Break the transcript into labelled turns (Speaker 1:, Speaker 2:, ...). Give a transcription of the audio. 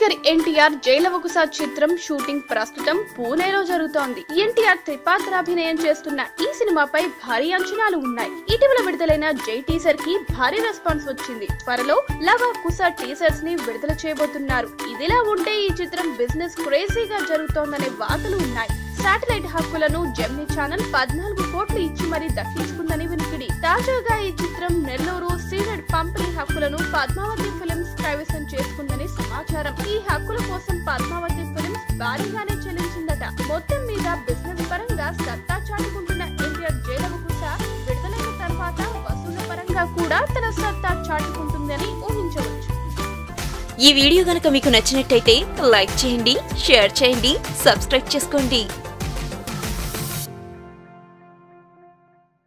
Speaker 1: Megastar NTR Jai Lava Kusa చిత్రం shooting ప్రస్తుతం పూణేలో జరుగుతోంది. ఎన్టీఆర్ త్రిపాత్రాభినయం చేస్తున్న ఈ సినిమాపై భారీ అంచనాలు ఉన్నాయి. ఇటీవల విడుదలైన జై టీజర్ కి భారీ రెస్పాన్స్ వచ్చింది. త్వరలో లవ కుశ టీజర్స్ ని విడుదల చేయబోతున్నారు. ఇదిలా ఉంటే ఈ చిత్రం బిజినెస్ క్రేజీగా జరుగుతోందనే వార్తలు ఉన్నాయి. శాటిలైట్ హక్కులను జెమినీ ఛానల్ 14 కోట్లు ఇచ్చి మరీ దక్కించుకుందని వినికిడి. తాజాగా ఈ చిత్రం నెల్లూరు సీడెడ్ పంపిణీ హక్కులను పద్మావతి ఫిల్మ్స్ కైవసం చేసుకుందని సమాచారం. ఈ హక్కుల కోసం పద్మావతి ఫిల్మ్స్ భారీగానే చెల్లించిందట. మొత్తం మీద బిజినెస్ పరంగా సత్తా చాటుకుంటున్న ఎన్టీఆర్ జైలవకుశ విడుదలైన తర్వాత వసూళ్ల పరంగా కూడా తన సత్తా చాటుకుంటుందని ఊహించవచ్చు.
Speaker 2: ఈ వీడియో గనుక మీకు నచ్చినట్టయితే లైక్ చేయండి, షేర్ చేయండి, సబ్స్క్రైబ్ చేసుకోండి.